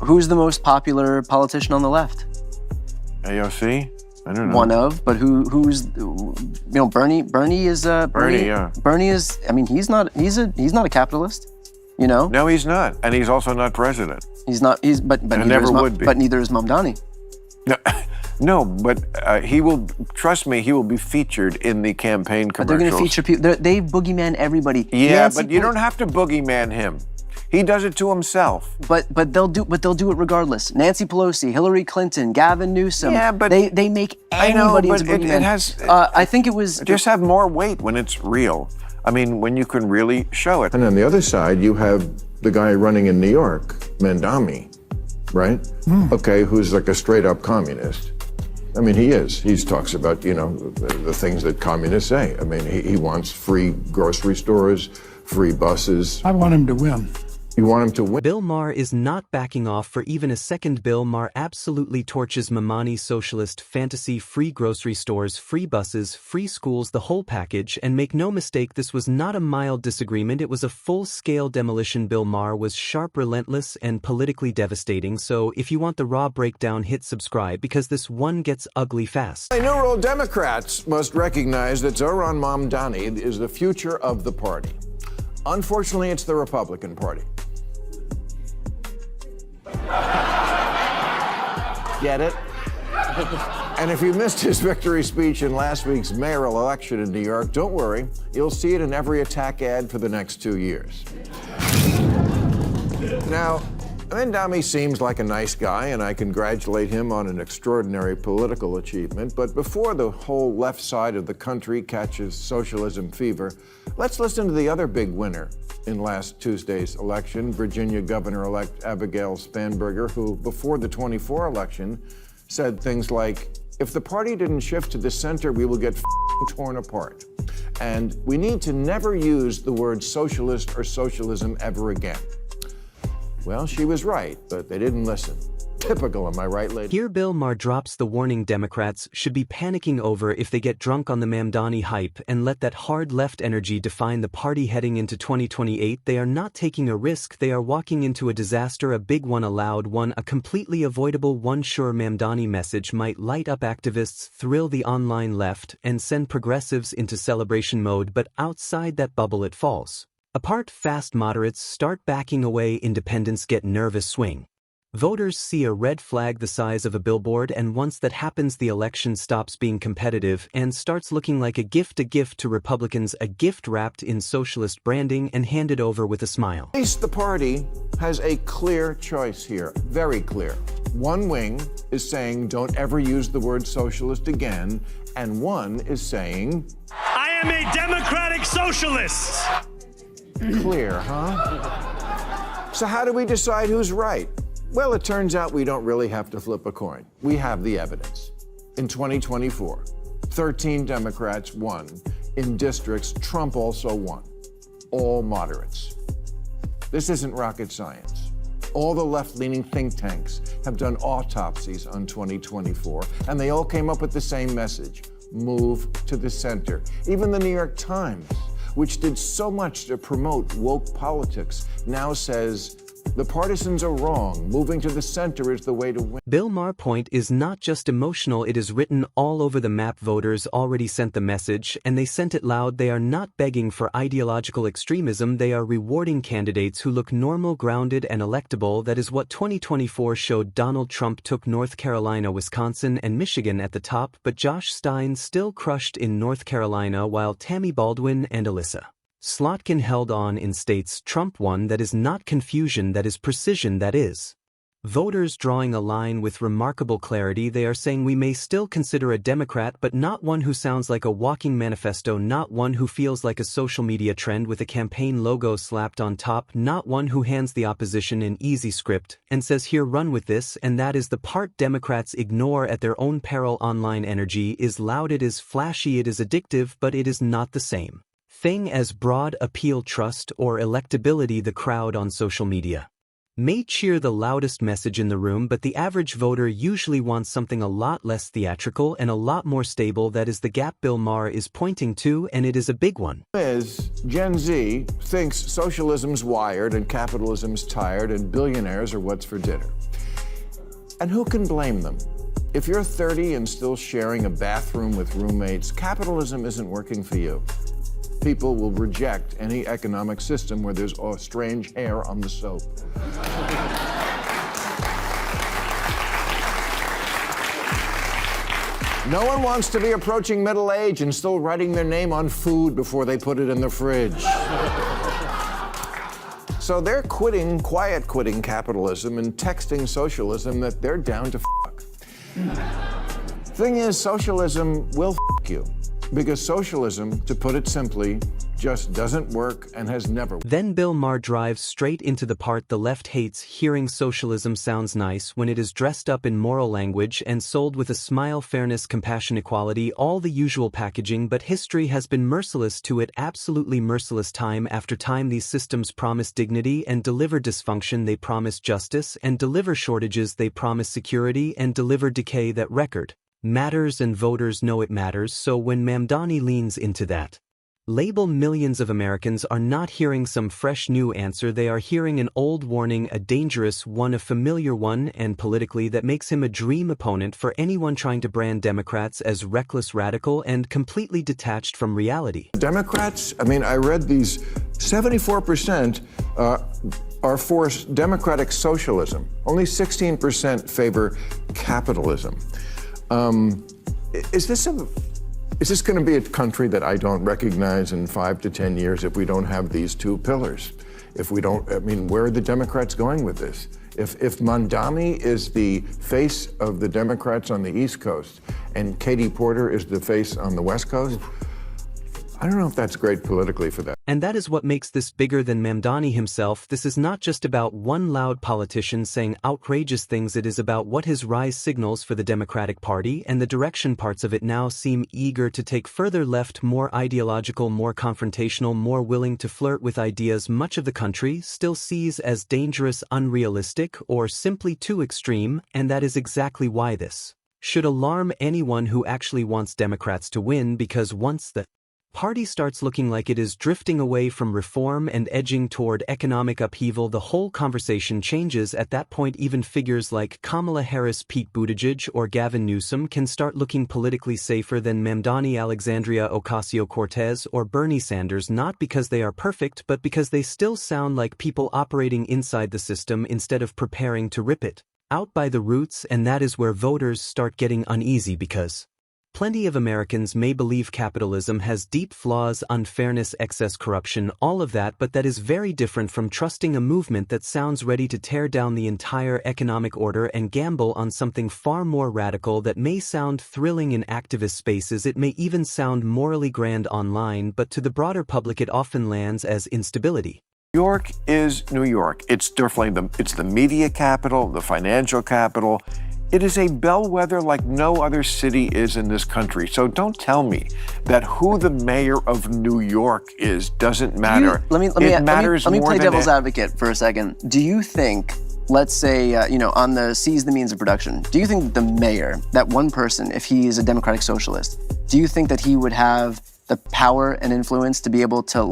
Who's the most popular politician on the left? AOC? I don't know. One of, but who's, Bernie is, Bernie, yeah. Bernie is, I mean, he's not a capitalist, No, he's not. And he's also not president. But never would be. But neither is Mamdani. No, but he will be featured in the campaign commercials. But they're going to feature people, they boogeyman everybody. Yeah, but you don't have to boogeyman him. He does it to himself. But they'll do it regardless. Nancy Pelosi, Hillary Clinton, Gavin Newsom. Yeah, but they make anybody into boogeyman. It has. I think it was just have more weight when it's real. I mean, when you can really show it. And on the other side, you have the guy running in New York, Mamdani, right? Okay, who's like a straight up communist. I mean, he is. He talks about, the things that communists say. I mean, he wants free grocery stores, free buses. I want him to win. You want him to win? Bill Maher is not backing off for even a second. Bill Maher absolutely torches Mamdani's socialist fantasy: free grocery stores, free buses, free schools, the whole package. And make no mistake, this was not a mild disagreement, it was a full-scale demolition. Bill Maher was sharp, relentless, and politically devastating. So if you want the raw breakdown, hit subscribe, because this one gets ugly fast. New Democrats must recognize that Zohran Mamdani is the future of the party. Unfortunately, it's the Republican Party. Get it? And if you missed his victory speech in last week's mayoral election in New York, don't worry. You'll see it in every attack ad for the next 2 years. Now, Mamdani seems like a nice guy, and I congratulate him on an extraordinary political achievement. But before the whole left side of the country catches socialism fever, let's listen to the other big winner in last Tuesday's election, Virginia Governor-elect Abigail Spanberger, who, before the 24 election, said things like, if the party didn't shift to the center, we will get torn apart. And we need to never use the word socialist or socialism ever again. Well, she was right, but they didn't listen. Typical, am I right, lady? Here Bill Maher drops the warning Democrats should be panicking over if they get drunk on the Mamdani hype and let that hard left energy define the party heading into 2028. They are not taking a risk, they are walking into a disaster, a big one, a loud one, a completely avoidable one. Sure, Mamdani message might light up activists, thrill the online left, and send progressives into celebration mode, but outside that bubble it falls apart fast. Moderates start backing away, independents get nervous, swing voters see a red flag the size of a billboard, and once that happens, the election stops being competitive and starts looking like a gift to Republicans, a gift wrapped in socialist branding and handed over with a smile. At least the party has a clear choice here, very clear. One wing is saying don't ever use the word socialist again, and one is saying, I am a democratic socialist. Clear, huh? So how do we decide who's right? Well, it turns out we don't really have to flip a coin. We have the evidence. In 2024, 13 Democrats won. In districts, Trump also won. All moderates. This isn't rocket science. All the left-leaning think tanks have done autopsies on 2024, and they all came up with the same message: move to the center. Even the New York Times, which did so much to promote woke politics, now says the partisans are wrong. Moving to the center is the way to win. Bill Maher's point is not just emotional, it is written all over the map. Voters already sent the message, and they sent it loud. They are not begging for ideological extremism, they are rewarding candidates who look normal, grounded, and electable. That is what 2024 showed. Donald Trump took North Carolina, Wisconsin, and Michigan at the top, but Josh Stein still crushed in North Carolina, while Tammy Baldwin and Alyssa Slotkin held on in states Trump won. That is not confusion, that is precision, that is voters drawing a line with remarkable clarity. They are saying we may still consider a Democrat, but not one who sounds like a walking manifesto, not one who feels like a social media trend with a campaign logo slapped on top, not one who hands the opposition an easy script and says, here, run with this. And that is the part Democrats ignore at their own peril. Online energy is loud, it is flashy, it is addictive, but it is not the same thing as broad appeal, trust, or electability. The crowd on social media may cheer the loudest message in the room, but the average voter usually wants something a lot less theatrical and a lot more stable. That is the gap Bill Maher is pointing to, and it is a big one. Gen Z thinks socialism's wired and capitalism's tired and billionaires are what's for dinner. And who can blame them? If you're 30 and still sharing a bathroom with roommates, capitalism isn't working for you. People will reject any economic system where there's strange hair on the soap. No one wants to be approaching middle age and still writing their name on food before they put it in the fridge. So they're quiet quitting capitalism and texting socialism that they're down to fuck. Thing is, socialism will fuck you. Because socialism, to put it simply, just doesn't work and has never worked. Then Bill Maher drives straight into the part the left hates. Hearing socialism sounds nice when it is dressed up in moral language and sold with a smile, fairness, compassion, equality, all the usual packaging, but history has been merciless to it, absolutely merciless. Time after time these systems promise dignity and deliver dysfunction. They promise justice and deliver shortages. They promise security and deliver decay. That record matters and voters know it matters. So when Mamdani leans into that label, millions of Americans are not hearing some fresh new answer. They are hearing an old warning, a dangerous one, a familiar one, and politically that makes him a dream opponent for anyone trying to brand Democrats as reckless, radical, and completely detached from reality. Democrats, I read these, 74% are for democratic socialism. Only 16% favor capitalism. Is this going to be a country that I don't recognize in 5 to 10 years if we don't have these two pillars? If we don't, where are the Democrats going with this? If Mamdani is the face of the Democrats on the East Coast and Katie Porter is the face on the West Coast, I don't know if that's great politically for them. And that is what makes this bigger than Mamdani himself. This is not just about one loud politician saying outrageous things. It is about what his rise signals for the Democratic Party and the direction parts of it now seem eager to take further left, more ideological, more confrontational, more willing to flirt with ideas much of the country still sees as dangerous, unrealistic, or simply too extreme. And that is exactly why this should alarm anyone who actually wants Democrats to win, because once the party starts looking like it is drifting away from reform and edging toward economic upheaval, the whole conversation changes. At that point, even figures like Kamala Harris, Pete Buttigieg, or Gavin Newsom can start looking politically safer than Mamdani, Alexandria Ocasio-Cortez, or Bernie Sanders, not because they are perfect, but because they still sound like people operating inside the system instead of preparing to rip it out by the roots. And that is where voters start getting uneasy, because plenty of Americans may believe capitalism has deep flaws, unfairness, excess corruption, all of that, but that is very different from trusting a movement that sounds ready to tear down the entire economic order and gamble on something far more radical that may sound thrilling in activist spaces. It may even sound morally grand online, but to the broader public it often lands as instability. New York is New York. It's definitely it's the media capital, the financial capital. It is a bellwether like no other city is in this country. So don't tell me that who the mayor of New York is doesn't matter. Let me play devil's advocate for a second. Do you think, let's say, on the seize the means of production, do you think the mayor, that one person, if he is a democratic socialist, do you think that he would have the power and influence to be able to,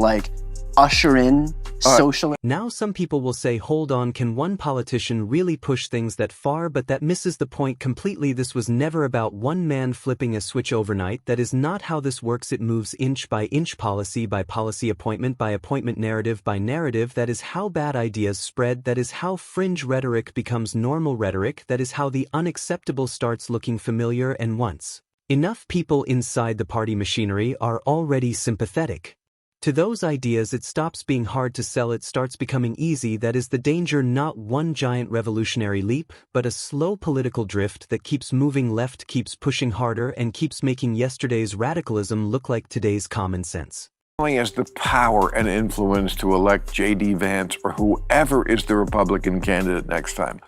usher in socialism? Now some people will say, hold on, can one politician really push things that far? But that misses the point completely. This was never about one man flipping a switch overnight. That is not how this works. It moves inch by inch, policy by policy, appointment by appointment, narrative by narrative. That is how bad ideas spread. That is how fringe rhetoric becomes normal rhetoric. That is how the unacceptable starts looking familiar. And once enough people inside the party machinery are already sympathetic to those ideas, it stops being hard to sell. It starts becoming easy. That is the danger. Not one giant revolutionary leap, but a slow political drift that keeps moving left, keeps pushing harder, and keeps making yesterday's radicalism look like today's common sense. Only has the power and influence to elect J.D. Vance or whoever is the Republican candidate next time.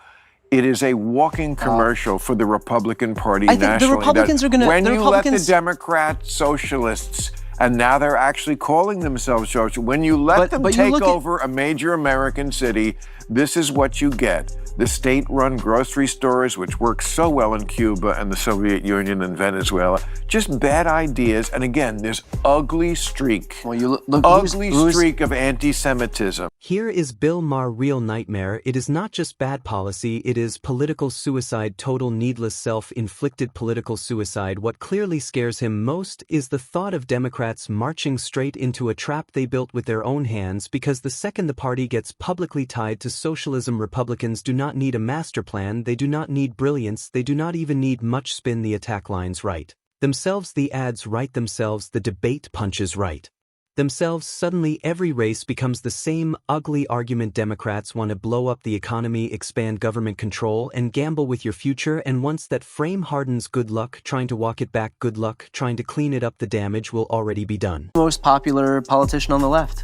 It is a walking commercial for the Republican Party nationally. I think the Republicans are going to... When you let the Democrat socialists, and now they're actually calling themselves socialists, when you let them take over a major American city, This is what you get. The state-run grocery stores, which work so well in Cuba and the Soviet Union and Venezuela, just bad ideas. And again, this ugly streak, streak of anti-Semitism. Here is Bill Maher real nightmare. It is not just bad policy, it is political suicide, total needless self-inflicted political suicide. What clearly scares him most is the thought of Democrats marching straight into a trap they built with their own hands, because the second the party gets publicly tied to socialism, Republicans do not need a master plan, they do not need brilliance, they do not even need much spin. The attack lines right themselves, the ads right themselves, the debate punches right themselves. Suddenly every race becomes the same ugly argument. Democrats want to blow up the economy, expand government control, and gamble with your future, and once that frame hardens, good luck trying to walk it back, good luck trying to clean it up, the damage will already be done. Most popular politician on the left?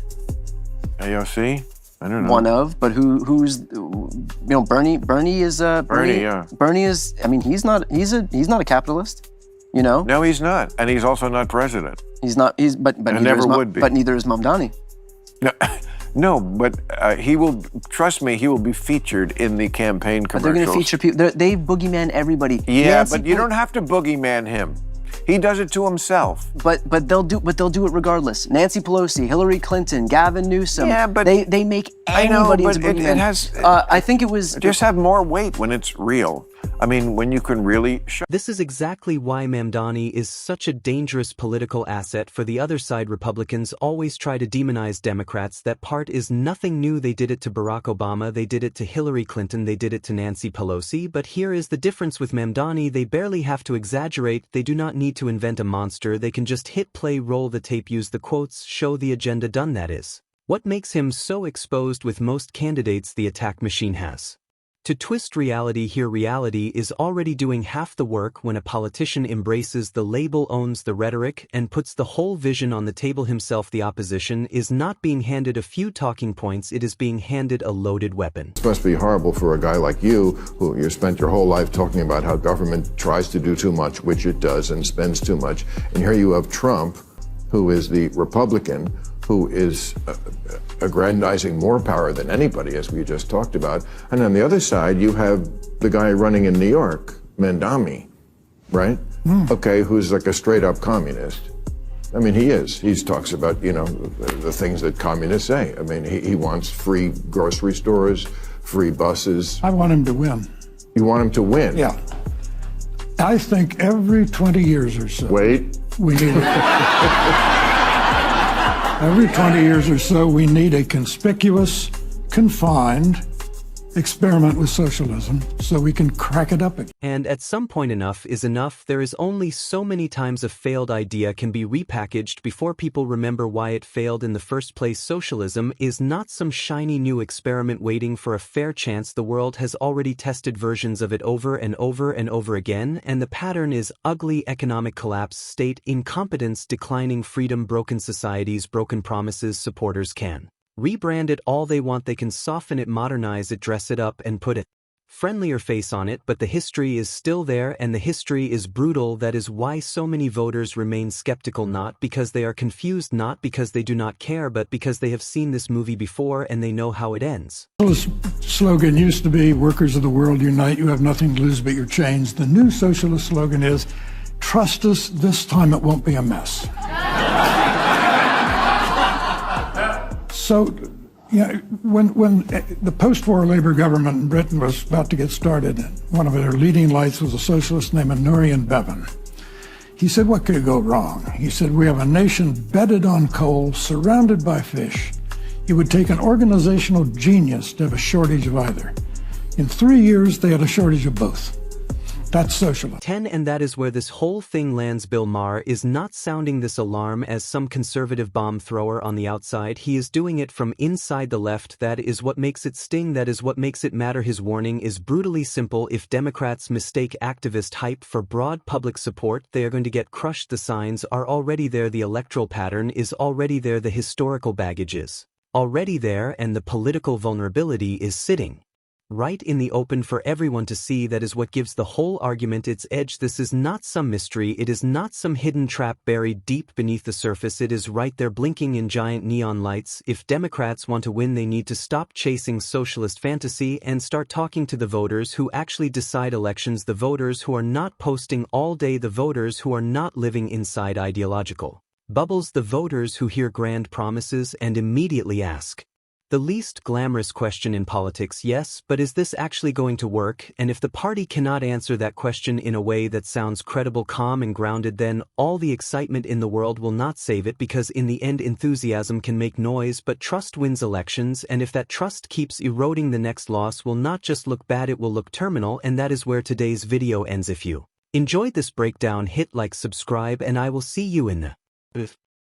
AOC? I don't know. One of, but who's, Bernie is, Bernie is, I mean, he's not a capitalist, No, he's not. And he's also not president. He's not, but never would be. But neither is Mamdani. No, but he will, trust me, he will be featured in the campaign commercials. But they're going to feature people, they boogeyman everybody. Yeah, but you don't have to boogeyman him. He does it to himself. But they'll do it regardless. Nancy Pelosi, Hillary Clinton, Gavin Newsom. Yeah, but they make anybody into boogeyman. It has. I think it was just have more weight when it's real. I mean, when you can really show. This is exactly why Mamdani is such a dangerous political asset for the other side. Republicans always try to demonize Democrats. That part is nothing new. They did it to Barack Obama, they did it to Hillary Clinton, they did it to Nancy Pelosi. But here is the difference with Mamdani. They barely have to exaggerate. They do not need to invent a monster. They can just hit play, roll the tape, use the quotes, show the agenda, done. That is what makes him so exposed with most candidates the attack machine has. To twist reality here, reality is already doing half the work when a politician embraces the label, owns the rhetoric, and puts the whole vision on the table himself. The opposition is not being handed a few talking points, it is being handed a loaded weapon. It must be horrible for a guy like you, who you spent your whole life talking about how government tries to do too much, which it does, and spends too much. And here you have Trump, who is the Republican, who is aggrandizing more power than anybody, as we just talked about. And on the other side, you have the guy running in New York, Mamdani, right? Okay, who's like a straight-up communist. I mean, he is. He talks about, the things that communists say. I mean, he wants free grocery stores, free buses. I want him to win. You want him to win? Yeah. I think every 20 years or so. Wait. We need every 20 years or so, we need a conspicuous, confined experiment with socialism so we can crack it up again. And at some point, enough is enough. There is only so many times a failed idea can be repackaged before people remember why it failed in the first place. Socialism is not some shiny new experiment waiting for a fair chance. The world has already tested versions of it over and over and over again, and the pattern is ugly economic collapse, state incompetence, declining freedom, broken societies, broken promises. Supporters can rebrand it all they want, they can soften it, modernize it, dress it up, and put a friendlier face on it, but the history is still there, and the history is brutal. That is why so many voters remain skeptical, not because they are confused, not because they do not care, but because they have seen this movie before and they know how it ends. The slogan used to be, workers of the world unite, you have nothing to lose but your chains. The new socialist slogan is, trust us, this time it won't be a mess. So, when the post-war Labour government in Britain was about to get started, one of their leading lights was a socialist named Nurian Bevan. He said, what could go wrong? He said, we have a nation bedded on coal, surrounded by fish. It would take an organizational genius to have a shortage of either. In 3 years, they had a shortage of both. That's socialism. 10. And that is where this whole thing lands. Bill Maher is not sounding this alarm as some conservative bomb thrower on the outside. He is doing it from inside the left. That is what makes it sting. That is what makes it matter. His warning is brutally simple. If Democrats mistake activist hype for broad public support, they are going to get crushed. The signs are already there. The electoral pattern is already there. The historical baggage is already there, and the political vulnerability is sitting right in the open for everyone to see. That is what gives the whole argument its edge. This is not some mystery, it is not some hidden trap buried deep beneath the surface, it is right there blinking in giant neon lights. If Democrats want to win, they need to stop chasing socialist fantasy and start talking to the voters who actually decide elections, the voters who are not posting all day, the voters who are not living inside ideological bubbles, the voters who hear grand promises and immediately ask the least glamorous question in politics: yes, but is this actually going to work? And if the party cannot answer that question in a way that sounds credible, calm, and grounded, then all the excitement in the world will not save it, because in the end enthusiasm can make noise, but trust wins elections, and if that trust keeps eroding, the next loss will not just look bad, it will look terminal. And that is where today's video ends. If you enjoyed this breakdown, hit like, subscribe, and I will see you in the